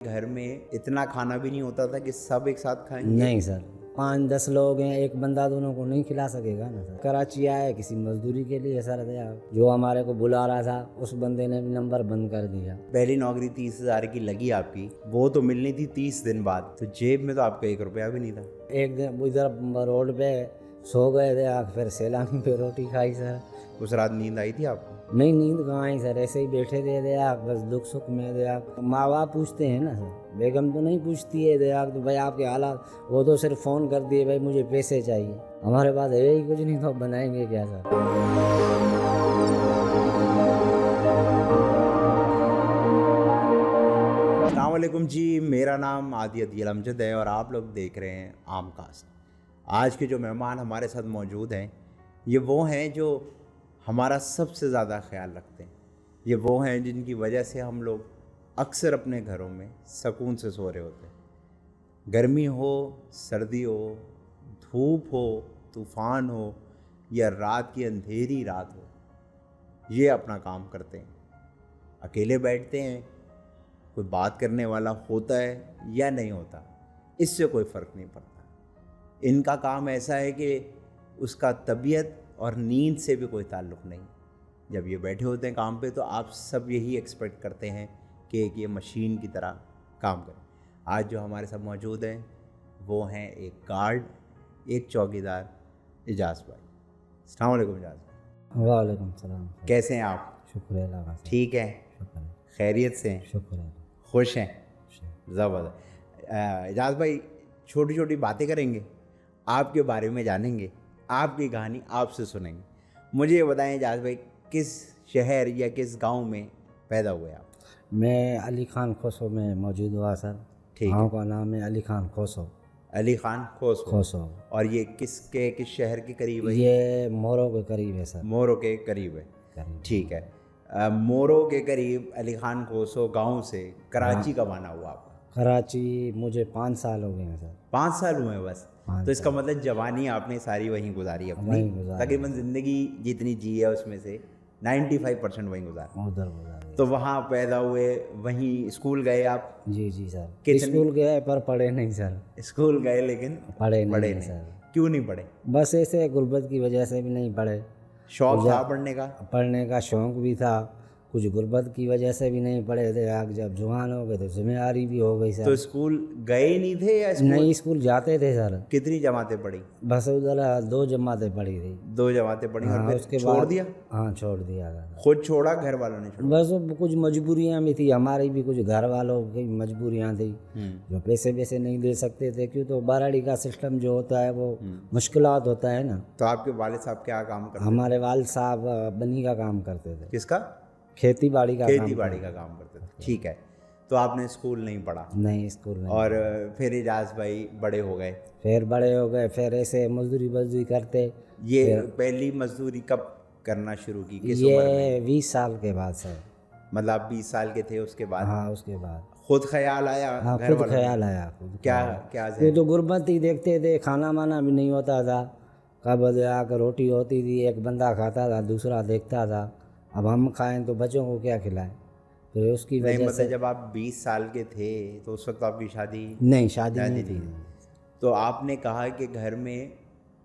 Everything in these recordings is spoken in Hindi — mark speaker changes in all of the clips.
Speaker 1: घर में इतना खाना भी नहीं होता था कि सब एक साथ खाएंगे।
Speaker 2: नहीं सर, 5-10 लोग हैं, एक बंदा दोनों को नहीं खिला सकेगा ना सर। कराची आया किसी मजदूरी के लिए सर, जो हमारे को बुला रहा था उस बंदे ने भी नंबर बंद कर दिया।
Speaker 1: पहली नौकरी 30,000 की लगी आपकी, वो तो मिलनी थी 30 दिन बाद, तो जेब में तो आपका 1 रुपया भी नहीं था।
Speaker 2: एक दिन इधर रोड पे सो गए थे, फिर सैलानी पे रोटी खाई सर।
Speaker 1: उस रात नींद आई थी आपको?
Speaker 2: नहीं, नींद कहाँ आई सर, ऐसे ही बैठे थे बस दुख सुख में माँ बाप पूछते हैं ना सर, बेगम तो नहीं पूछती है तो भाई आपके हालात, वो तो सिर्फ फ़ोन कर दिए भाई मुझे पैसे चाहिए। हमारे पास है ही कुछ नहीं, तो बनाएंगे क्या सर।
Speaker 1: अस्सलाम वालेकुम जी, मेरा नाम आदि अदील अमजद है और आप लोग देख रहे हैं आमकास्ट। आज के जो मेहमान हमारे साथ मौजूद हैं, ये वो हैं जो हमारा सबसे ज़्यादा ख्याल रखते हैं। ये वो हैं जिनकी वजह से हम लोग अक्सर अपने घरों में सुकून से सो रहे होते हैं। गर्मी हो, सर्दी हो, धूप हो, तूफ़ान हो या रात की अंधेरी रात हो, ये अपना काम करते हैं। अकेले बैठते हैं, कोई बात करने वाला होता है या नहीं होता, इससे कोई फ़र्क नहीं पड़ता। इनका काम ऐसा है कि उसका तबीयत और नींद से भी कोई ताल्लुक़ नहीं। जब ये बैठे होते हैं काम पे, तो आप सब यही एक्सपेक्ट करते हैं कि एक ये मशीन की तरह काम करें। आज जो हमारे साथ मौजूद हैं वो हैं एक गार्ड, एक चौकीदार, इजाज़ भाई। अस्सलाम वालेकुम इजाज़ भाई।
Speaker 2: वालेकुम सलाम।
Speaker 1: कैसे हैं आप?
Speaker 2: शुक्र अल्लाह का।
Speaker 1: ठीक है,
Speaker 2: शुक्र है,
Speaker 1: खैरियत से हैं,
Speaker 2: शुक्र है।
Speaker 1: खुश हैं? ज़बरदस्त। इजाज़ भाई, छोटी छोटी बातें करेंगे, आपके बारे में जानेंगे, आपकी कहानी आपसे सुनेंगे। मुझे ये बताएं इजाज़ भाई, किस शहर या किस गांव में पैदा हुए आप?
Speaker 2: मैं अली खान खोसो में मौजूद हुआ सर।
Speaker 1: ठीक
Speaker 2: गाँव
Speaker 1: है।
Speaker 2: का नाम है अली खान खोसो।
Speaker 1: अली खान खोसो।
Speaker 2: खोसो,
Speaker 1: और ये किस शहर के करीब है?
Speaker 2: ये मोरो के करीब है सर।
Speaker 1: मोरो के करीब है।
Speaker 2: करीब।
Speaker 1: ठीक है। मोरो के करीब अली खान खोसो गांव से कराची कब आना हुआ आपका?
Speaker 2: कराची मुझे 5 साल हो गए हैं सर।
Speaker 1: 5 साल हुए हैं बस?
Speaker 2: 5
Speaker 1: तो इसका मतलब जवानी आपने सारी वहीं गुजारी अपनी?
Speaker 2: वहीं गुजारी।
Speaker 1: तकरीबन ज़िंदगी जितनी जी है उसमें से 95% वहीं गुजारा।
Speaker 2: उधर गुजारी।
Speaker 1: तो वहाँ पैदा हुए, वहीं स्कूल गए आप?
Speaker 2: जी जी सर।
Speaker 1: कितनी-
Speaker 2: स्कूल गए पर पढ़े नहीं सर।
Speaker 1: स्कूल गए लेकिन
Speaker 2: पढ़े
Speaker 1: पढ़े
Speaker 2: नहीं
Speaker 1: नहीं।
Speaker 2: सर।
Speaker 1: क्यों नहीं पढ़े?
Speaker 2: बस ऐसे गुर्बत की वजह से भी नहीं पढ़े।
Speaker 1: शौक था पढ़ने का?
Speaker 2: पढ़ने का शौक़ भी था, कुछ गुर्बत की वजह से भी नहीं पढ़े थे। आग जब जवान हो गए तो जिम्मेदारी भी हो गई
Speaker 1: तो
Speaker 2: सर।
Speaker 1: स्कूल गए नहीं थे या स्कूल?
Speaker 2: नहीं, स्कूल जाते थे सर।
Speaker 1: कितनी जमातें पढ़ी?
Speaker 2: बस उधर 2 जमातें पढ़ी थी।
Speaker 1: 2 जमातें पढ़ी।
Speaker 2: हाँ,
Speaker 1: और फिर
Speaker 2: उसके
Speaker 1: छोड़
Speaker 2: बाद
Speaker 1: दिया?
Speaker 2: हाँ, छोड़ दिया था।
Speaker 1: खुद छोड़ा, घर वालों ने छोड़ा?
Speaker 2: बस वो कुछ मजबूरियाँ भी थी, हमारी भी कुछ घर वालों की मजबूरियाँ थी, जो पैसे वैसे नहीं दे सकते थे, क्यों तो बाराड़ी का सिस्टम जो होता है वो मुश्किलात होता है ना।
Speaker 1: तो आपके वालिद साहब क्या काम करते
Speaker 2: हमारे वालिद साहब बनी का काम करते थे।
Speaker 1: थे? किसका?
Speaker 2: खेती बाड़ी का
Speaker 1: खेती बाड़ी का काम करते थे। ठीक है। तो आपने स्कूल नहीं पढ़ा?
Speaker 2: नहीं, स्कूल नहीं।
Speaker 1: और फिर इजाज़ भाई बड़े हो गए?
Speaker 2: फिर बड़े हो गए, फिर ऐसे मजदूरी करते।
Speaker 1: ये पहली मजदूरी कब करना शुरू की, किस उम्र में?
Speaker 2: ये 20 साल के बाद सर।
Speaker 1: मतलब आप 20 साल के थे उसके बाद?
Speaker 2: हाँ, उसके बाद
Speaker 1: खुद ख्याल आया?
Speaker 2: हाँ,
Speaker 1: घर
Speaker 2: खुद
Speaker 1: वालों ने?
Speaker 2: ख्याल आया। खुद
Speaker 1: क्या
Speaker 2: ख्याल।
Speaker 1: क्या
Speaker 2: ये तो गुर्बत ही देखते थे, खाना वाना भी नहीं होता था। कब आकर रोटी होती थी, एक बंदा खाता था, दूसरा देखता था। अब हम खाएं तो बच्चों को क्या खिलाएं? फिर उसकी
Speaker 1: नहीं,
Speaker 2: वजह
Speaker 1: मतलब
Speaker 2: से
Speaker 1: जब आप 20 साल के थे तो उस वक्त आपकी शादी?
Speaker 2: नहीं, शादी नहीं थी।
Speaker 1: तो आपने कहा कि घर में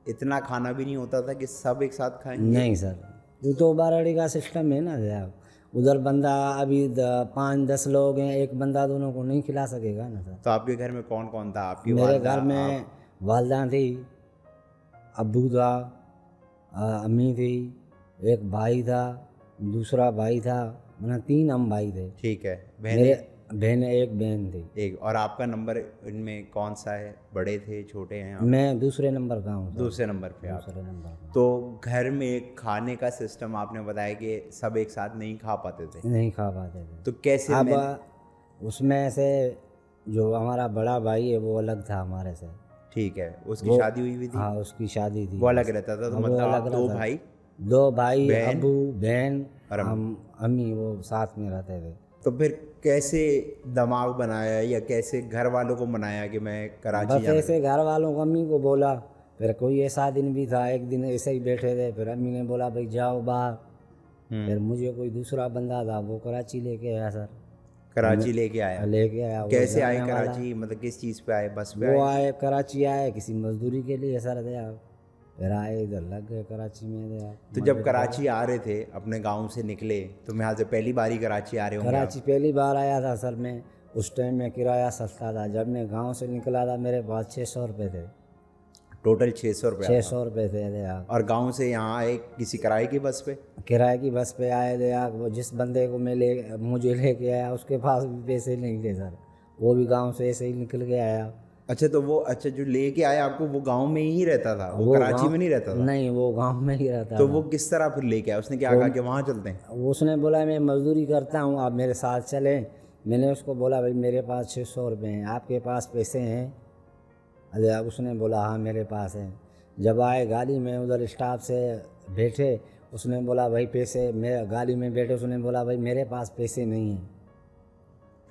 Speaker 1: इतना खाना भी नहीं होता था कि सब एक साथ खाएंगे?
Speaker 2: नहीं सर, ये तो बाराड़ी का सिस्टम है ना साहब। उधर बंदा अभी 5-10 लोग हैं, एक बंदा दोनों को नहीं खिला सकेगा ना सर।
Speaker 1: तो आपके घर में कौन कौन था? आपकी
Speaker 2: मेरे
Speaker 1: वालिदा,
Speaker 2: घर में वालदा थी, अब्बू था, अम्मी थी, एक भाई था, दूसरा भाई था, मतलब 3 हम भाई थे।
Speaker 1: ठीक है।
Speaker 2: मेरे एक बहन थी।
Speaker 1: एक। और आपका नंबर इनमें कौन सा है? बड़े थे, छोटे हैं आप?
Speaker 2: मैं दूसरे नंबर का हूँ सर।
Speaker 1: दूसरे नंबर पे आप?
Speaker 2: दूसरे नंबर का।
Speaker 1: तो घर में खाने का सिस्टम आपने बताया कि सब एक साथ नहीं खा पाते थे,
Speaker 2: नहीं खा पाते थे।
Speaker 1: तो कैसे?
Speaker 2: अब उसमें से जो हमारा बड़ा भाई है वो अलग था हमारे से।
Speaker 1: ठीक है। उसकी शादी हुई थी?
Speaker 2: हाँ, उसकी शादी थी।
Speaker 1: वो अलग रहता था? तो
Speaker 2: हाँ, वो
Speaker 1: मतलब
Speaker 2: अलग
Speaker 1: आप 2
Speaker 2: रहता।
Speaker 1: भाई?
Speaker 2: 2 भाई,
Speaker 1: बहन?
Speaker 2: अब्बू, बहन,
Speaker 1: और
Speaker 2: हम, अम्मी, वो साथ में रहते थे।
Speaker 1: तो फिर कैसे दिमाग बनाया या कैसे घर वालों को मनाया कि मैं कराची
Speaker 2: बस
Speaker 1: जाना?
Speaker 2: ऐसे घर वालों को, अम्मी को बोला। फिर कोई ऐसा दिन भी था, एक दिन ऐसे ही बैठे थे, फिर अम्मी ने बोला भाई जाओ बाहर। फिर मुझे कोई दूसरा बंदा था, वो कराची लेके आया सर।
Speaker 1: कराची लेके आया?
Speaker 2: लेके आया। वो
Speaker 1: कैसे आए
Speaker 2: जाने वाला।
Speaker 1: कराची, मतलब किस चीज़ पे आए, बस पे
Speaker 2: वो
Speaker 1: आए?
Speaker 2: आए कराची, आए किसी मजदूरी के लिए सर दे आप, फिर आए इधर लग गए कराची में दे आप।
Speaker 1: तो जब कराची आ रहे थे, अपने गांव से निकले, तो यहाँ से पहली बारी कराची आ रहे होंगे आप?
Speaker 2: कराची पहली बार आया था सर मैं, उस टाइम में किराया सस्ता था। जब मैं गांव से निकला था मेरे पास 600 रुपये थे।
Speaker 1: टोटल 600 रुपया
Speaker 2: 600 रुपये थे दे आप।
Speaker 1: और गांव से यहाँ आए किसी किराए की बस पे?
Speaker 2: किराए की बस पे आए थे आप। वो जिस बंदे को मुझे लेके आया उसके पास भी पैसे नहीं थे सर, वो भी गांव से ऐसे ही निकल के आया।
Speaker 1: अच्छा, तो वो, अच्छा, जो लेके आया आपको वो गांव में ही रहता था? वो कराची
Speaker 2: गाँव
Speaker 1: में नहीं रहता था?
Speaker 2: नहीं, वो गांव में ही रहता
Speaker 1: तो
Speaker 2: था।
Speaker 1: वो किस तरह फिर लेके आया? उसने क्या कहा कि वहाँ चलते हैं?
Speaker 2: उसने बोला मैं मजदूरी करता हूँ, आप मेरे साथ चलें। मैंने उसको बोला भाई मेरे पास 600 रुपये हैं, आपके पास पैसे हैं? अरे अब उसने बोला हाँ मेरे पास हैं। जब आए गाड़ी में, उधर स्टाफ से बैठे, उसने बोला भाई पैसे, मेरे गाड़ी में बैठे, उसने बोला भाई मेरे पास पैसे नहीं हैं।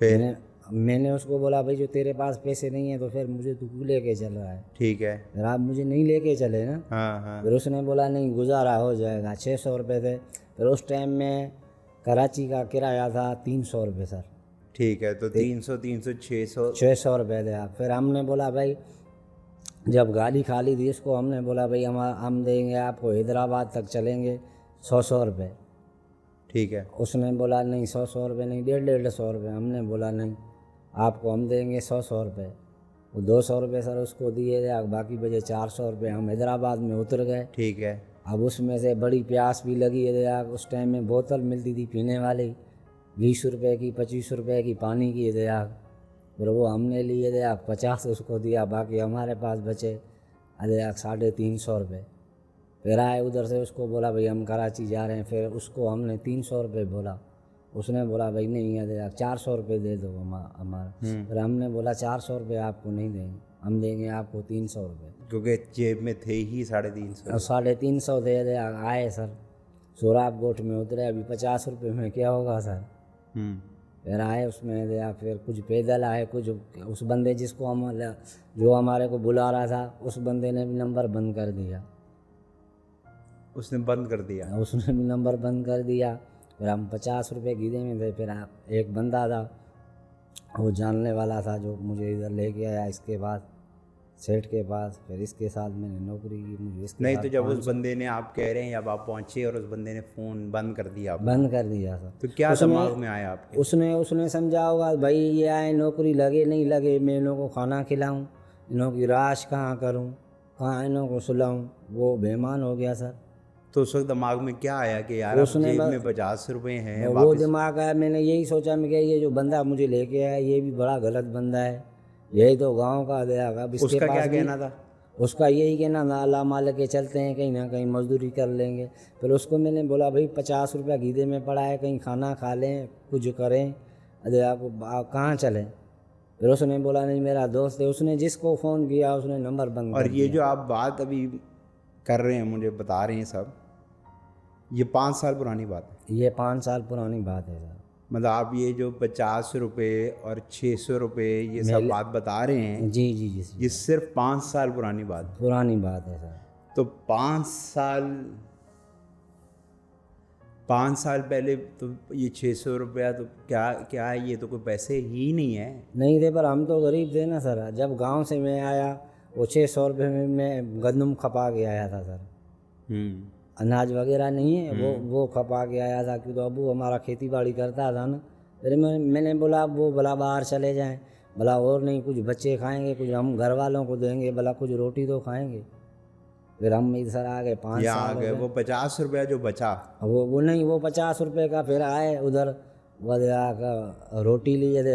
Speaker 1: फिर
Speaker 2: मैंने उसको बोला भाई जो तेरे पास पैसे नहीं हैं तो फिर मुझे तू क्यों लेके चल रहा है?
Speaker 1: ठीक है।
Speaker 2: फिर आप मुझे नहीं लेके चले ना।
Speaker 1: हाँ हाँ।
Speaker 2: फिर उसने बोला नहीं गुजारा हो जाएगा। 600 रुपये थे। फिर उस टाइम में कराची का किराया था 300 रुपये सर।
Speaker 1: ठीक है, तो 300 300 600
Speaker 2: 600 रुपये थे आप। फिर हमने बोला भाई, जब गाड़ी खाली थी इसको हमने बोला भाई हम देंगे आपको, हैदराबाद तक चलेंगे 100 रुपये।
Speaker 1: ठीक है।
Speaker 2: उसने बोला नहीं 100 रुपये नहीं, 150 रुपये। हमने बोला नहीं, आपको हम देंगे 100 रुपये। वो 200 रुपये सर उसको दिए थे, बाकी बचे 400 रुपये। हम हैदराबाद में उतर गए।
Speaker 1: ठीक है।
Speaker 2: अब उसमें से बड़ी प्यास भी लगी है। उस टाइम में बोतल मिलती थी पीने वाली, 20 रुपये की, 25 रुपये की पानी की दे। फिर वो हमने लिए थे 50 उसको दिया, बाकी हमारे पास बचे अरे 350 रुपये। फिर आए उधर से, उसको बोला भाई हम कराची जा रहे हैं। फिर उसको हमने 300 रुपये बोला, उसने बोला भाई नहीं अरे 400 रुपये दे दो हमारा। फिर हमने बोला 400 रुपये आपको नहीं देंगे, हम देंगे आपको 300 रुपये,
Speaker 1: क्योंकि जेब में थे ही 350।
Speaker 2: और 350 दे आए सर। सोराब गोट में उतरे। अभी 50 रुपये में क्या होगा सर? फिर आए उसमें दे फिर कुछ पैदल आए, कुछ उस बंदे जिसको हम जो हमारे को बुला रहा था उस बंदे ने भी नंबर बंद कर दिया।
Speaker 1: उसने बंद कर दिया?
Speaker 2: उसने भी नंबर बंद कर दिया। फिर हम 50 रुपये गीदे में थे। फिर एक बंदा था, वो जानने वाला था, जो मुझे इधर लेके आया इसके बाद सेठ के पास। फिर इसके साथ मैंने नौकरी की। मुझे इसके
Speaker 1: नहीं,
Speaker 2: साथ
Speaker 1: तो जब उस बंदे ने, आप कह रहे हैं जब आप पहुंचे और उस बंदे ने फ़ोन बंद कर दिया आपको,
Speaker 2: बंद कर दिया सर,
Speaker 1: तो क्या दिमाग में आया आपके?
Speaker 2: उसने समझा होगा भाई ये आए नौकरी लगे नहीं लगे, मैं इन्हों को खाना खिलाऊं, इन्हों की राश कहाँ करूं, कहाँ इन्हों को सुलाऊं। वो बेईमान हो गया सर।
Speaker 1: तो उस वक्त दिमाग में क्या आया कि यार अब जेब में 50 रुपये हैं
Speaker 2: वो दिमाग आया, मैंने यही सोचा, मैं ये जो बंदा मुझे लेके आया ये भी बड़ा गलत बंदा है, यही तो गांव का दया। अब इसके
Speaker 1: उसका
Speaker 2: पास
Speaker 1: क्या
Speaker 2: भी
Speaker 1: कहना था?
Speaker 2: उसका यही कहना था अल्लाह माल के चलते हैं, कहीं ना कहीं मजदूरी कर लेंगे। फिर उसको मैंने बोला भाई 50 रुपया गीदे में पड़ा है, कहीं खाना खा लें, कुछ करें, अरे आप कहाँ चलें? फिर उसने बोला नहीं मेरा दोस्त है। उसने जिसको फ़ोन किया उसने नंबर बंद
Speaker 1: और
Speaker 2: कर
Speaker 1: ये
Speaker 2: दिया।
Speaker 1: जो आप बात अभी कर रहे हैं, मुझे बता रहे हैं सब, ये 5 साल पुरानी बात है?
Speaker 2: ये 5 साल पुरानी बात है सर।
Speaker 1: मतलब आप ये जो 50 रुपये और 600 रुपये ये सब बात बता रहे हैं,
Speaker 2: जी जी जी
Speaker 1: ये सिर्फ 5 साल पुरानी बात है?
Speaker 2: पुरानी बात है सर।
Speaker 1: तो 5 साल पहले तो ये 600 रुपया तो क्या क्या है, ये तो कोई पैसे ही नहीं है।
Speaker 2: नहीं थे, पर हम तो गरीब थे ना सर। जब गांव से मैं आया वो 600 रुपये में मैं गंदम खपा के आया था सर। अनाज वगैरह नहीं है, वो खपा के आया था, क्योंकि अबू हमारा खेती बाड़ी करता था ना। फिर मैंने बोला वो भला बाहर चले जाएं, भला और नहीं कुछ बच्चे खाएंगे, कुछ हम घर वालों को देंगे, भला कुछ रोटी तो खाएंगे। फिर हम इधर आ गए 5
Speaker 1: यहाँ आ
Speaker 2: साल
Speaker 1: गए। वो 50 रुपया जो बचा,
Speaker 2: वो नहीं, वो 50 रुपये का फिर आए उधर, वो का रोटी लिए थे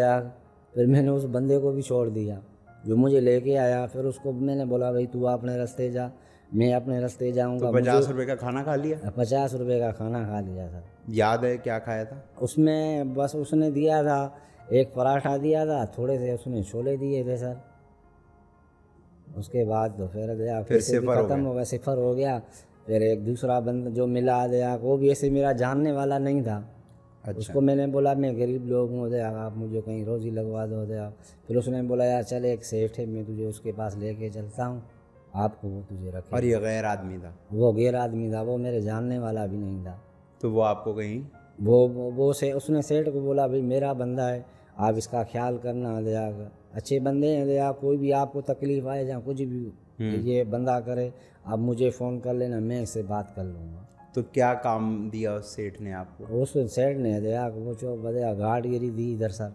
Speaker 2: फिर मैंने उस बंदे को भी छोड़ दिया जो मुझे लेके आया। फिर उसको मैंने बोला भाई तू अपने रास्ते जा, मैं अपने रास्ते जाऊंगा।
Speaker 1: तो 50 रुपये का खाना खा लिया?
Speaker 2: 50 रुपये का खाना खा लिया सर।
Speaker 1: याद है क्या खाया था
Speaker 2: उसमें? बस उसने दिया था एक पराठा दिया था, थोड़े से उसने छोले दिए थे सर। उसके बाद तो फिर गया, फिर से ख़त्म हो गया, सिफर हो गया। फिर एक दूसरा बंदा जो मिला दया, वो भी ऐसे मेरा जानने वाला नहीं था। अच्छा। उसको मैंने बोला मैं गरीब लोग हूँ दया, आप मुझे कहीं रोज़ी लगवा दो दया। फिर उसने बोला यार चल एक सेठ है, मैं तुझे उसके पास लेके चलता हूँ, आपको वो तुझे रखे।
Speaker 1: और ये गैर आदमी था?
Speaker 2: वो गैर आदमी था, वो मेरे जानने वाला भी नहीं था।
Speaker 1: तो वो आपको कहीं
Speaker 2: उसने सेठ को बोला भाई मेरा बंदा है, आप इसका ख्याल करना दया अच्छे बंदे हैं दया, कोई भी आपको तकलीफ़ आए जहाँ कुछ भी ये बंदा करे, आप मुझे फ़ोन कर लेना, मैं इससे बात कर लूँगा।
Speaker 1: तो क्या काम दिया उस सेठ ने आपको?
Speaker 2: उस सेठ ने दया वो जो बढ़िया गाड़गिरी दी इधर सर,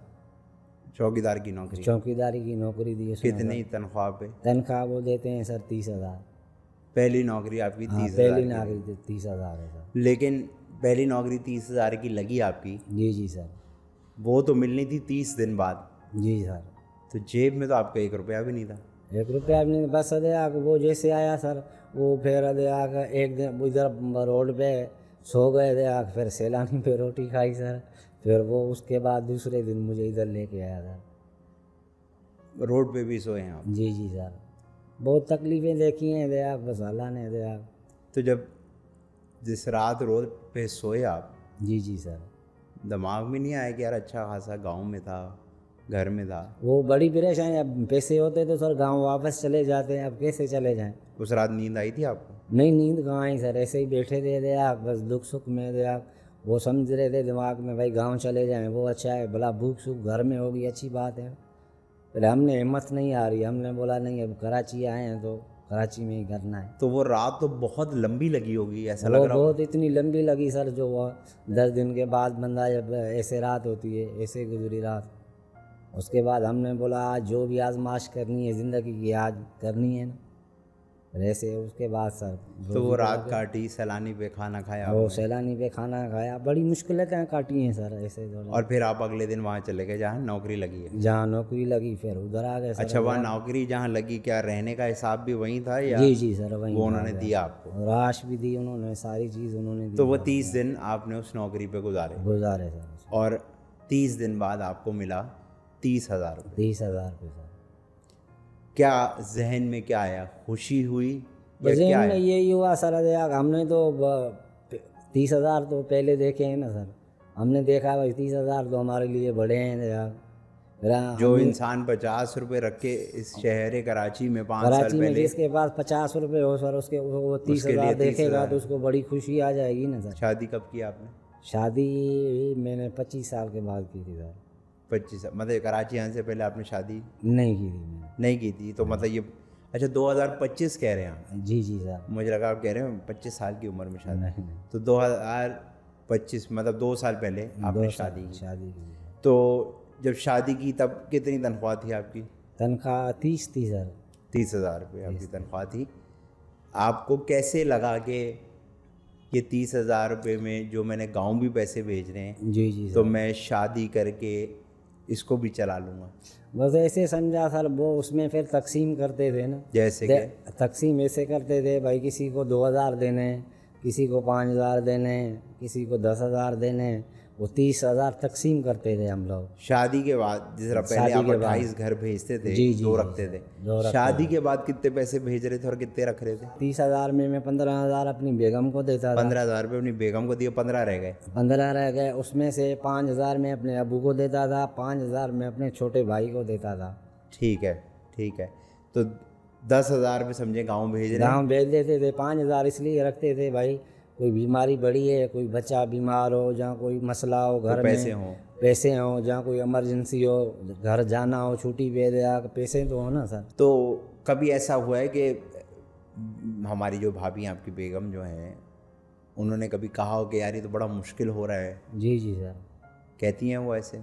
Speaker 1: चौकीदार की नौकरी?
Speaker 2: चौकीदारी की नौकरी दी उसने।
Speaker 1: कितनी तनख्वाह पे?
Speaker 2: तनख्वाह वो देते हैं सर 30,000।
Speaker 1: पहली नौकरी आपकी
Speaker 2: हाँ
Speaker 1: 30,000
Speaker 2: पहली
Speaker 1: की
Speaker 2: नौकरी 30,000 है सर।
Speaker 1: लगी। लेकिन पहली नौकरी 30,000 की लगी आपकी,
Speaker 2: जी जी सर।
Speaker 1: वो तो मिलनी थी 30 दिन बाद,
Speaker 2: जी सर।
Speaker 1: तो जेब में तो आपका 1 रुपया भी नहीं था।
Speaker 2: 1 रुपया भी नहीं, बस अदया वो जैसे आया सर, वो फिर अदया एक दिन इधर रोड पे सो गए अदया, फिर सैलानी पे रोटी खाई सर, फिर वो उसके बाद दूसरे दिन मुझे इधर लेके आया सर।
Speaker 1: रोड पे भी सोए हैं आप?
Speaker 2: जी जी सर, बहुत तकलीफ़ें देखी हैं दया, बस अल्लाह ने दया।
Speaker 1: तो जब जिस रात रोड पे सोए आप,
Speaker 2: जी जी सर।
Speaker 1: दिमाग में नहीं आया कि यार अच्छा खासा गांव में था, घर में था?
Speaker 2: वो बड़ी परेशानी, अब पैसे होते तो सर गांव वापस चले जाते हैं, अब कैसे चले जाएं।
Speaker 1: उस रात नींद आई थी आपको?
Speaker 2: नहीं नींद कहाँ आई सर, ऐसे ही बैठे थे दया, बस दुख सुख में दया, वो समझ रहे थे दिमाग में भाई गांव चले जाएं वो अच्छा है, भला भूख सुख घर में होगी अच्छी बात है। फिर हमने हिम्मत नहीं आ रही, हमने बोला नहीं अब कराची आए हैं तो कराची में ही करना है।
Speaker 1: तो वो रात तो बहुत लंबी लगी होगी, ऐसा
Speaker 2: वो
Speaker 1: लग रहा
Speaker 2: बहुत इतनी लंबी लगी सर, जो वो 10 दिन के बाद बंदा जब ऐसे रात होती है, ऐसे गुजरी रात। उसके बाद हमने बोला आज जो भी आजमाश करनी है ज़िंदगी की आज करनी है ना, फिर ऐसे उसके बाद सर
Speaker 1: तो वो रात काटी, सैलानी पे खाना खाया
Speaker 2: वो
Speaker 1: आपने?
Speaker 2: सैलानी पे खाना खाया, बड़ी मुश्किलें काटी हैं सर ऐसे दौरान।
Speaker 1: और फिर आप अगले दिन वहाँ चले गए जहाँ नौकरी लगी है?
Speaker 2: जहाँ नौकरी लगी फिर उधर आ गए सर।
Speaker 1: अच्छा, वहाँ नौकरी जहाँ लगी, क्या रहने का हिसाब भी वहीं था या
Speaker 2: जी जी सर वहीं
Speaker 1: वो उन्होंने दिया आपको?
Speaker 2: राश भी दी उन्होंने, सारी चीज़ उन्होंने दी।
Speaker 1: तो वो 30 दिन आपने उस नौकरी पे गुजारे,
Speaker 2: गुजारे सर।
Speaker 1: और 30 दिन बाद आपको मिला 30,000 रुपये।
Speaker 2: 30,000 रुपये सर।
Speaker 1: क्या जहन में क्या आया? खुशी हुई या
Speaker 2: बजट
Speaker 1: क्या
Speaker 2: में
Speaker 1: आया?
Speaker 2: यही हुआ सर दया, हमने तो 30,000 तो पहले देखे हैं ना सर, हमने देखा भाई 30,000 तो हमारे लिए बड़े हैं दया।
Speaker 1: जो इंसान 50 रुपये रख के इस शहर कराची में 5 साल
Speaker 2: कराची में
Speaker 1: पहले,
Speaker 2: जिसके पास 50 रुपये हो सर, उसके वो 30,000 देखेगा तो उसको बड़ी खुशी आ जाएगी ना सर।
Speaker 1: शादी कब की आपने?
Speaker 2: शादी मैंने 25 साल के बाद की थी सर।
Speaker 1: 25 मतलब कराची आने से पहले आपने शादी
Speaker 2: नहीं की थी मैंने।
Speaker 1: नहीं की थी? तो मतलब ये अच्छा 2025 कह रहे हैं आप?
Speaker 2: जी जी सर।
Speaker 1: मुझे लगा आप कह रहे हैं 25 साल की उम्र में शादी।
Speaker 2: नहीं
Speaker 1: तो 2025 मतलब 2 साल पहले आपने शादी की।
Speaker 2: शादी की
Speaker 1: तो जब शादी की तब कितनी तनख्वाह थी आपकी?
Speaker 2: तनख्वाह 30 थी सर।
Speaker 1: 30,000 रुपये आपकी तनख्वाह थी। आपको कैसे लगा कि ये 30,000 रुपये में जो मैंने गांव भी पैसे भेज रहे हैं,
Speaker 2: जी जी
Speaker 1: तो
Speaker 2: सर।
Speaker 1: मैं शादी करके इसको भी चला लूँगा?
Speaker 2: बस ऐसे समझा सर, वो उसमें फिर तकसीम करते थे ना,
Speaker 1: जैसे कि
Speaker 2: तकसीम ऐसे करते थे भाई किसी को 2,000 देने, किसी को 5,000 देने, किसी को 10,000 देने, वो 30,000 तकसीम करते थे हम लोग।
Speaker 1: शादी के बाद जिस तरह पहले
Speaker 2: शादी
Speaker 1: आप
Speaker 2: के बाद।
Speaker 1: 28 घर भेजते थे,
Speaker 2: जी, जी,
Speaker 1: 2
Speaker 2: जी,
Speaker 1: रखते थे,
Speaker 2: दो रखते
Speaker 1: शादी के बाद कितने पैसे भेज रहे थे और कितने रख रहे थे?
Speaker 2: 30,000 में मैं 15,000 अपनी बेगम को देता था।
Speaker 1: 15,000 रुपये अपनी बेगम को दिए, 15 रह गए।
Speaker 2: 15 रह गए, उसमें से 5,000 मैं अपने अबू को देता था, 5,000 मैं अपने छोटे भाई को देता था।
Speaker 1: ठीक है, ठीक है। तो 10,000 रुपये समझे गाँव भेज रहे हैं।
Speaker 2: गाँव भेज देते थे। 5,000 इसलिए रखते थे भाई कोई बीमारी बड़ी है, कोई बच्चा बीमार हो, जहाँ कोई मसला हो घर
Speaker 1: पैसे
Speaker 2: में,
Speaker 1: हों।
Speaker 2: पैसे हों, जहाँ कोई इमरजेंसी हो, घर जाना हो, छुट्टी पे दे, पैसे तो हो ना सर।
Speaker 1: तो कभी ऐसा हुआ है कि हमारी जो भाभी हैं, आपकी बेगम जो हैं, उन्होंने कभी कहा हो कि यार ये तो बड़ा मुश्किल हो रहा है?
Speaker 2: जी जी सर।
Speaker 1: कहती हैं वो ऐसे?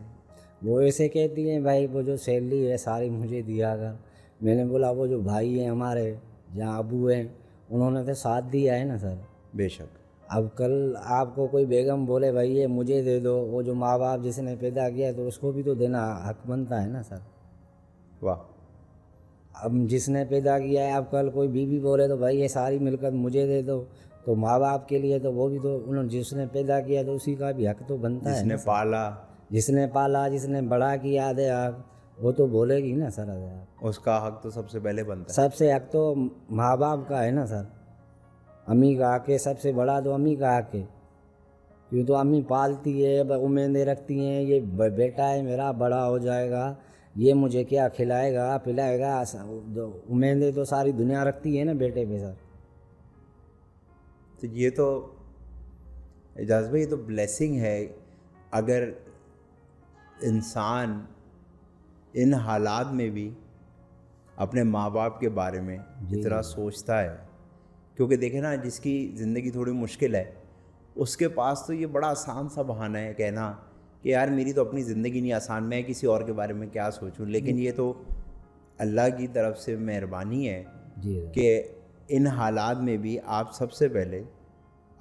Speaker 2: वो ऐसे कहती हैं भाई वो जो सैलरी है सारी मुझे दिया कर। मैंने बोला वो जो भाई हैं हमारे, जहाँ अबू हैं, उन्होंने तो साथ दिया है ना सर।
Speaker 1: बेशक।
Speaker 2: अब कल आपको कोई बेगम बोले भाई ये मुझे दे दो, वो जो माँ बाप जिसने पैदा किया है तो उसको भी तो देना हक बनता है ना सर।
Speaker 1: वाह।
Speaker 2: अब जिसने पैदा किया है, अब कल कोई बीवी बोले तो भाई ये सारी मिलकत मुझे दे दो, तो माँ बाप के लिए तो वो भी तो उन्होंने जिसने पैदा किया तो उसी का भी हक तो बनता है
Speaker 1: जिसने
Speaker 2: ना सर।
Speaker 1: पाला,
Speaker 2: जिसने पाला, जिसने बड़ा किया दे आप, वो तो बोलेगी ना सर।
Speaker 1: उसका हक तो सबसे पहले बनता है।
Speaker 2: सबसे हक तो माँ बाप का है ना सर। अम्मी का हक है, सबसे बड़ा तो अम्मी का हक है, क्यों तो अम्मी पालती है, उम्मीदें रखती हैं, ये बेटा है मेरा बड़ा हो जाएगा, ये मुझे क्या खिलाएगा पिलाएगा, उम्मीदें तो सारी दुनिया रखती है ना बेटे पे सर।
Speaker 1: तो ये तो एजाज भाई, ये तो ब्लेसिंग है। अगर इंसान इन हालात में भी अपने माँ बाप के बारे में इतना सोचता है, क्योंकि देखे ना, जिसकी ज़िंदगी थोड़ी मुश्किल है उसके पास तो ये बड़ा आसान सा बहाना है कहना कि यार मेरी तो अपनी ज़िंदगी नहीं आसान, मैं किसी और के बारे में क्या सोचूं। लेकिन ये तो अल्लाह की तरफ से मेहरबानी है
Speaker 2: जी
Speaker 1: कि इन हालात में भी आप सबसे पहले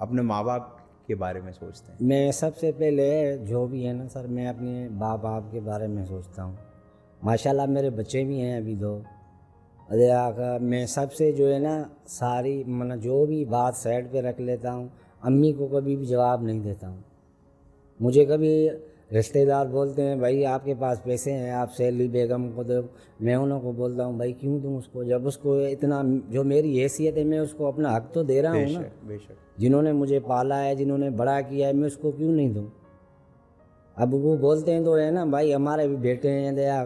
Speaker 1: अपने माँ बाप के बारे में सोचते हैं।
Speaker 2: मैं सबसे पहले जो भी है ना सर, मैं अपने माँ बाप के बारे में सोचता हूँ। माशाल्लाह मेरे बच्चे भी हैं अभी 2। अरे मैं सबसे जो है ना सारी मतलब जो भी बात साइड पे रख लेता हूँ। अम्मी को कभी भी जवाब नहीं देता हूँ। मुझे कभी रिश्तेदार बोलते हैं भाई आपके पास पैसे हैं, आप सैली बेगम को दो, मैं उन्हों को बोलता हूँ भाई क्यों दूँ उसको, जब उसको इतना जो मेरी हैसियत है मैं उसको अपना हक तो दे रहा हूँ ना।
Speaker 1: बेशक बेशक।
Speaker 2: जिन्होंने मुझे पाला है, जिन्होंने बड़ा किया है, मैं उसको क्यों नहीं दूँ। अब वो बोलते हैं तो है ना भाई हमारे भी बेटे हैं दया।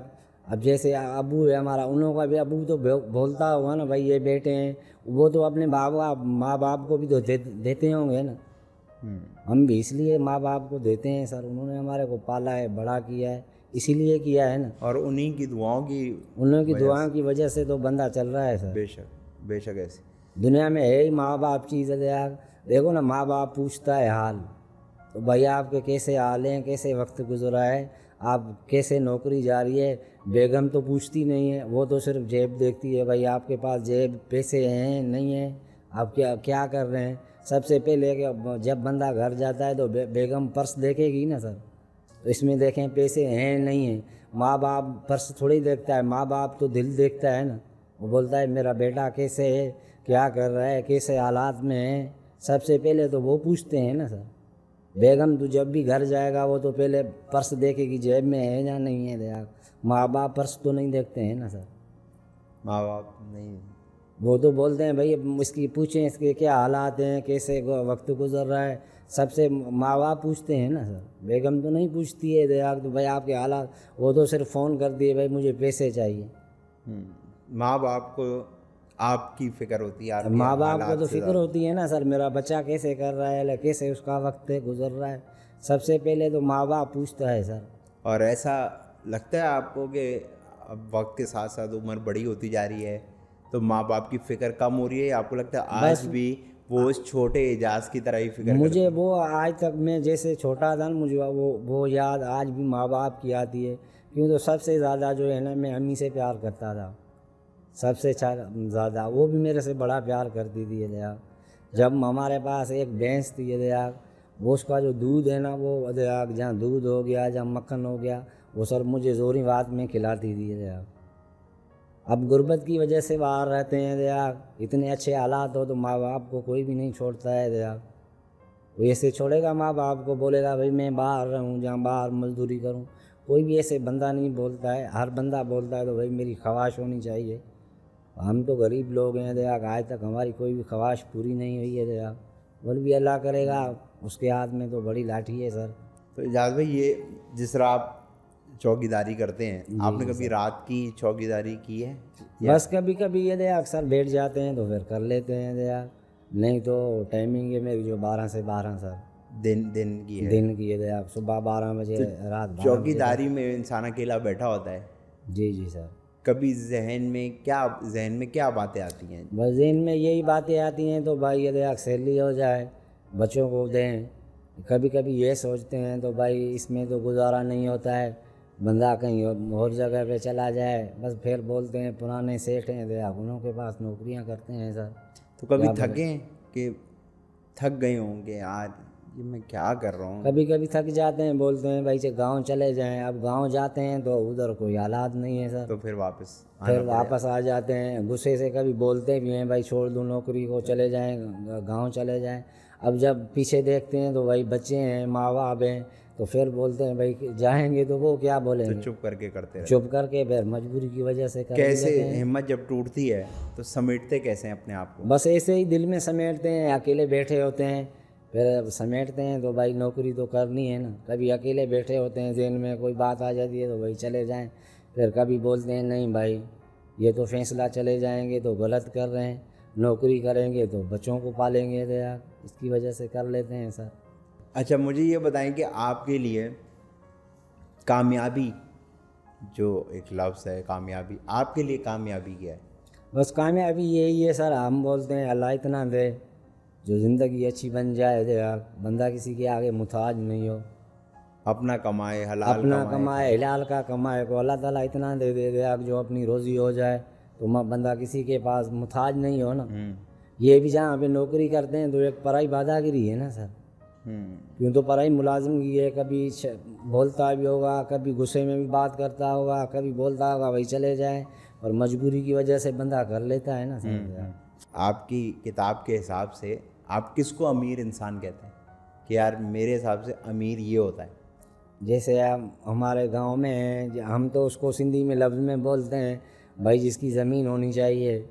Speaker 2: अब जैसे अबू है हमारा, उन का भी अबू तो बोलता होगा ना भाई ये बेटे हैं, वो तो अपने माँ बाप को भी तो देते होंगे ना। हम भी इसलिए माँ बाप को देते हैं सर, उन्होंने हमारे को पाला है, बड़ा किया है, इसीलिए किया है ना।
Speaker 1: और उन्हीं की दुआओं की
Speaker 2: उन्हीं की दुआओं की वजह से तो बंदा चल रहा है सर।
Speaker 1: बेशक बेशक। ऐसे
Speaker 2: दुनिया में है ही माँ बाप चीज़ है यार। देखो ना, माँ बाप पूछता है हाल, तो भैया आपके कैसे हाल हैं, कैसे वक्त गुजरा है, आप कैसे नौकरी जा रही है। बेगम तो पूछती नहीं है, वो तो सिर्फ जेब देखती है, भाई आपके पास जेब पैसे हैं नहीं हैं, आप क्या क्या कर रहे हैं। सबसे पहले जब बंदा घर जाता है तो बेगम पर्स देखेगी ना सर, तो इसमें देखें पैसे हैं नहीं हैं। माँ बाप पर्स थोड़ी देखता है, माँ बाप तो दिल देखता है ना। वो बोलता है मेरा बेटा कैसे है, क्या कर रहा है, कैसे हालात में है, सबसे पहले तो वो पूछते हैं ना सर। बेगम तो जब भी घर जाएगा वो तो पहले पर्स देखेगी जेब में है या नहीं है यार। माँ बाप पर्स तो नहीं देखते हैं ना सर।
Speaker 1: माँ बाप नहीं।
Speaker 2: वो तो बोलते हैं भाई इसकी पूछें इसके क्या हालात हैं, कैसे वक्त गुजर रहा है, सबसे माँ बाप पूछते हैं ना सर। बेगम तो नहीं पूछती है यार तो भाई आपके हालात, वो तो सिर्फ फ़ोन कर दिए भाई मुझे पैसे चाहिए।
Speaker 1: माँ बाप को आपकी फ़िक्र होती है, आपके
Speaker 2: माँ बाप को
Speaker 1: हालात
Speaker 2: तो
Speaker 1: से
Speaker 2: फिक्र
Speaker 1: ज़्यादा।
Speaker 2: होती है ना सर, मेरा बच्चा कैसे कर रहा है, कैसे उसका वक्त गुजर रहा है, सबसे पहले तो माँ बाप पूछता है सर।
Speaker 1: और ऐसा लगता है आपको कि अब वक्त के साथ साथ उम्र बड़ी होती जा रही है तो माँ बाप की फ़िक्र कम हो रही है, या आपको लगता है आज
Speaker 2: बस
Speaker 1: भी वो उस छोटे एजाज की तरह ही फिक्र करते
Speaker 2: मुझे
Speaker 1: हैं?
Speaker 2: वो आज तक मैं जैसे छोटा था ना, मुझे वो याद आज भी माँ बाप की आती है। क्यों तो सबसे ज़्यादा जो है ना मैं अम्मी से प्यार करता था, सबसे ज़्यादा। वो भी मेरे से बड़ा प्यार करती थी ये दया। जब हमारे पास एक भैंस थी ये दया, वो उसका जो दूध है ना वो दया, जहाँ दूध हो गया जहाँ मक्खन हो गया वो सर मुझे जोरी बात में खिलाती थी ये दया। अब गुर्बत की वजह से बाहर रहते हैं दया, इतने अच्छे हालात हो तो माँ बाप को कोई भी नहीं छोड़ता है दया। वो ऐसे छोड़ेगा माँ बाप को, बोलेगा भाई मैं बाहर रहूँ, जहाँ बाहर मजदूरी करूँ, कोई भी ऐसे बंदा नहीं बोलता है। हर बंदा बोलता है तो भाई मेरी ख्वाहिश होनी चाहिए। हम तो गरीब लोग हैं दया, आज तक हमारी कोई भी ख्वाहिश पूरी नहीं हुई है दया। बोल भी अल्लाह करेगा, उसके हाथ में तो बड़ी लाठी है सर।
Speaker 1: तो एजाज भाई, ये जिस तरह आप चौकीदारी करते हैं, आपने कभी रात की चौकीदारी की है?
Speaker 2: बस कभी कभी ये दया अक्सर बैठ जाते हैं तो फिर कर लेते हैं दया, नहीं तो टाइमिंग है मेरी जो 12 से 12 सर
Speaker 1: दिन की है?
Speaker 2: दिन की है दया, सुबह 12 बजे रात 12 बजे।
Speaker 1: चौकीदारी में इंसान अकेला बैठा होता है,
Speaker 2: जी जी सर।
Speaker 1: कभी जहन में क्या बातें आती हैं?
Speaker 2: बस दिन में यही बातें आती हैं तो भाई ये दया सैलरी हो जाए, बच्चों को दें। कभी कभी ये सोचते हैं तो भाई इसमें तो गुजारा नहीं होता है, बंदा कहीं और जगह पे चला जाए। बस फिर बोलते हैं पुराने सेठ हैं दया, उन्हों के पास नौकरियां करते हैं सर।
Speaker 1: तो कभी
Speaker 2: क्या बोले?
Speaker 1: थके कि थक गए होंगे यार, ये मैं क्या कर रहा हूँ?
Speaker 2: कभी कभी थक जाते हैं, बोलते हैं भाई गांव चले जाएं। अब गांव जाते हैं तो उधर कोई हालात नहीं है सर,
Speaker 1: तो फिर वापस
Speaker 2: फिर
Speaker 1: आना
Speaker 2: वापस आ जाते हैं। गुस्से से कभी बोलते भी हैं भाई छोड़ दूँ नौकरी को, चले जाएं गांव चले जाएं। अब जब पीछे देखते हैं तो भाई बच्चे हैं, माँ बाप हैं, तो फिर बोलते हैं भाई कि जाएंगे तो वो क्या
Speaker 1: तो
Speaker 2: बोलेंगे।
Speaker 1: चुप करके करते रहे।
Speaker 2: चुप करके फिर मजबूरी की वजह से कर भी
Speaker 1: कैसे
Speaker 2: लेते हैं।
Speaker 1: हिम्मत जब टूटती है तो समेटते कैसे हैं अपने आप को?
Speaker 2: बस ऐसे ही दिल में समेटते हैं, अकेले बैठे होते हैं फिर समेटते हैं तो भाई नौकरी तो करनी है ना। कभी अकेले बैठे होते हैं, जेल में कोई बात आ जाती है तो भाई चले जाएं। फिर कभी बोलते हैं नहीं भाई ये तो फैसला, चले जाएंगे तो गलत कर रहे हैं, नौकरी करेंगे तो बच्चों को पालेंगे तो यार इसकी वजह से कर लेते हैं सर।
Speaker 1: अच्छा, मुझे ये बताएं कि आपके लिए कामयाबी जो एक लफ्ज़ है कामयाबी, आपके लिए कामयाबी क्या है?
Speaker 2: बस कामयाबी यही है सर, हम बोलते हैं अल्लाह इतना दे जो ज़िंदगी अच्छी बन जाए, दे बंदा किसी के आगे मुताज नहीं हो,
Speaker 1: अपना कमाए, हलाल
Speaker 2: अपना
Speaker 1: कमाए।
Speaker 2: कमाए, हिलाल का कमाए को अल्लाह ताला इतना दे दे दे जो अपनी रोज़ी हो जाए, तो बंदा किसी के पास मुताज नहीं हो ना। ये भी जहाँ पे नौकरी करते हैं तो एक पराई बादागिरी है ना सर। क्यों तो पराई मुलाजिम की है, कभी बोलता भी होगा, कभी गुस्से में भी बात करता होगा, कभी बोलता होगा भाई चले जाए, और मजबूरी की वजह से बंदा कर लेता है ना सर।
Speaker 1: आपकी किताब के हिसाब से आप किसको अमीर इंसान कहते हैं कि यार मेरे हिसाब से अमीर ये होता है?
Speaker 2: जैसे हमारे गांव में है, हम तो उसको सिंधी में लफ्ज़ में बोलते हैं भाई जिसकी ज़मीन होनी चाहिए,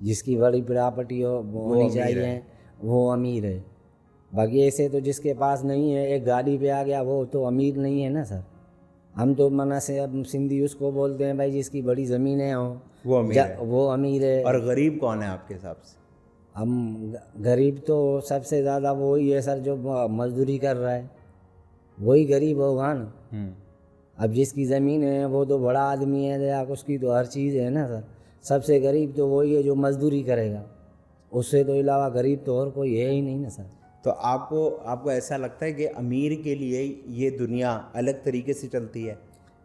Speaker 2: जिसकी बड़ी प्रॉपर्टी होनी चाहिए, वो अमीर है। बाकी ऐसे तो जिसके पास नहीं है, एक गाड़ी पे आ गया, वो तो अमीर नहीं है ना सर। हम तो मना से अब सिंधी उसको बोलते हैं भाई जिसकी बड़ी ज़मीनें हो
Speaker 1: वो अमीर है।
Speaker 2: वो अमीर है।
Speaker 1: और गरीब कौन है आपके हिसाब से?
Speaker 2: हम गरीब तो सबसे ज़्यादा वो ही है सर जो मजदूरी कर रहा है, वही गरीब होगा ना। अब जिसकी ज़मीन है वो तो बड़ा आदमी है, देख उसकी तो हर चीज़ है ना सर। सबसे गरीब तो वही है जो मजदूरी करेगा, उससे तो अलावा गरीब तो और कोई है ही नहीं ना सर।
Speaker 1: तो आपको ऐसा लगता है कि अमीर के लिए ये दुनिया अलग तरीके से चलती है?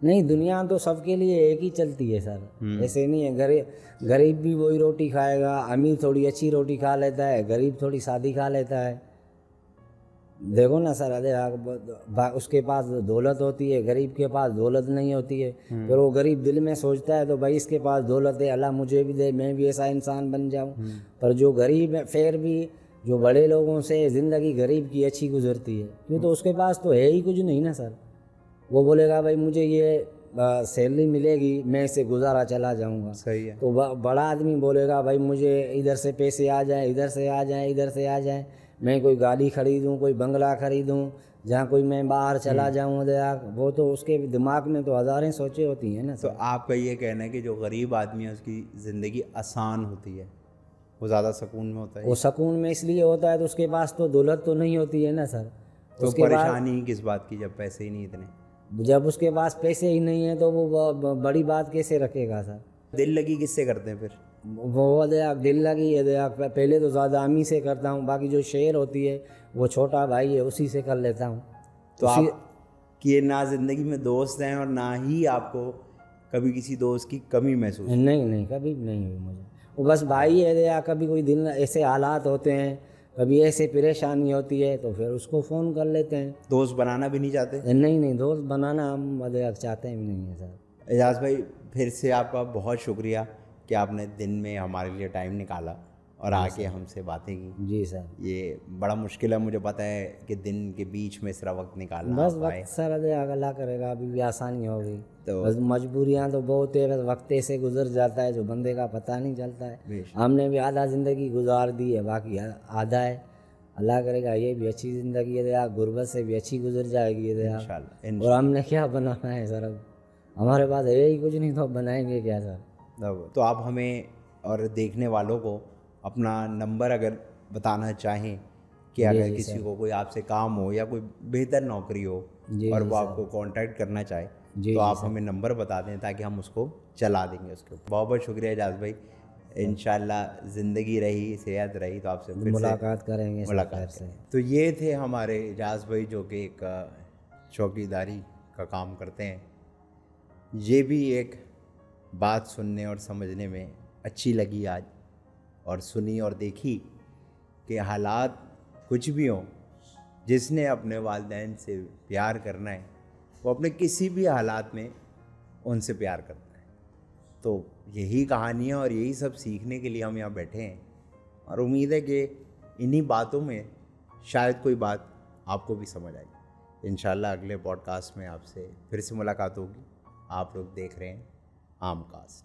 Speaker 2: नहीं, दुनिया तो सबके लिए एक ही चलती है सर। ऐसे नहीं है, गरीब भी वही रोटी खाएगा, अमीर थोड़ी अच्छी रोटी खा लेता है, गरीब थोड़ी सादी खा लेता है। देखो ना सर, अरे उसके पास दौलत होती है, गरीब के पास दौलत नहीं होती है। फिर वो गरीब दिल में सोचता है तो भाई इसके पास दौलत है, अल्लाह मुझे भी दे, मैं भी ऐसा इंसान बन जाऊं। पर जो गरीब है, फिर भी जो बड़े लोगों से ज़िंदगी गरीब की अच्छी गुजरती है, क्यों तो उसके पास तो है ही कुछ नहीं ना सर। वो बोलेगा भाई मुझे ये सैलरी मिलेगी, मैं इससे गुजारा चला जाऊंगा।
Speaker 1: सही है।
Speaker 2: तो बड़ा आदमी बोलेगा भाई मुझे इधर से पैसे आ जाए, इधर से आ जाए, इधर से आ जाए, मैं कोई गाड़ी खरीदूं, कोई बंगला खरीदूं, जहाँ कोई मैं बाहर चला जाऊँ। वो तो उसके दिमाग में तो हज़ारें सोचें होती हैं ना
Speaker 1: तो
Speaker 2: सर।
Speaker 1: आपका ये कहना है कि जो गरीब आदमी है उसकी ज़िंदगी आसान होती है, वो ज़्यादा सुकून में होता है?
Speaker 2: वो सुकून में इसलिए होता है तो उसके पास तो दौलत तो नहीं होती है ना सर।
Speaker 1: तो
Speaker 2: उसके
Speaker 1: परेशानी किस बात की जब पैसे ही नहीं इतने?
Speaker 2: जब उसके पास पैसे ही नहीं है तो वो बड़ी बात कैसे रखेगा सर।
Speaker 1: दिल लगी किससे करते हैं फिर?
Speaker 2: वो दिल लगी है, पहले तो ज़्यादा अम्मी से करता हूँ, बाकी जो शेर होती है वो छोटा भाई है उसी से कर लेता हूँ।
Speaker 1: तो आपकी ना ज़िंदगी में दोस्त हैं और ना ही आपको कभी किसी दोस्त की कमी महसूस?
Speaker 2: नहीं, कभी नहीं हुई मुझे। वो बस भाई है, या कभी कोई दिन ऐसे हालात होते हैं, कभी ऐसे परेशानी होती है तो फिर उसको फ़ोन कर लेते हैं।
Speaker 1: दोस्त बनाना भी नहीं चाहते?
Speaker 2: नहीं, दोस्त बनाना हम चाहते भी नहीं है सर।
Speaker 1: एजाज भाई, फिर से आपका बहुत शुक्रिया कि आपने दिन में हमारे लिए टाइम निकाला और आके हमसे बातें की।
Speaker 2: जी सर।
Speaker 1: ये बड़ा मुश्किल है, मुझे पता है कि दिन के बीच में सिर्फ वक्त निकालना।
Speaker 2: बस वक्त सर अल्लाह करेगा, अभी भी आसानी होगी।
Speaker 1: तो
Speaker 2: बस मजबूरियाँ तो बहुत है, बस वक्त से गुजर जाता है जो बंदे का पता नहीं चलता है। हमने भी आधा ज़िंदगी गुजार दी है, बाकी आधा है। अल्लाह करेगा ये भी अच्छी ज़िंदगी है, गुर्बत से भी अच्छी गुजर जाएगी
Speaker 1: इंशाल्लाह।
Speaker 2: और हमने क्या बनाना है सर, अब हमारे पास है ही कुछ नहीं, तो बनाएंगे क्या सर।
Speaker 1: तो आप हमें और देखने वालों को अपना नंबर अगर बताना चाहें कि अगर किसी को कोई आपसे काम हो या कोई बेहतर नौकरी हो और वो आपको कांटेक्ट करना चाहे तो आप हमें नंबर बता दें ताकि हम उसको चला देंगे उसके ऊपर। बहुत बहुत शुक्रिया एजाज भाई। इंशाल्लाह ज़िंदगी रही, सेहत रही तो आपसे फिर
Speaker 2: मुलाकात करेंगे।
Speaker 1: मुलाकात से। तो ये थे हमारे एजाज भाई जो कि एक चौकीदारी का काम करते हैं। ये भी एक बात सुनने और समझने में अच्छी लगी आज, और सुनी और देखी कि हालात कुछ भी हों, जिसने अपने वालिदैन से प्यार करना है वो अपने किसी भी हालात में उनसे प्यार करता है। तो यही कहानियाँ और यही सब सीखने के लिए हम यहाँ बैठे हैं, और उम्मीद है कि इन्हीं बातों में शायद कोई बात आपको भी समझ आए। इंशाल्लाह अगले पॉडकास्ट में आपसे फिर से मुलाकात होगी। आप लोग देख रहे हैं आमकास्ट।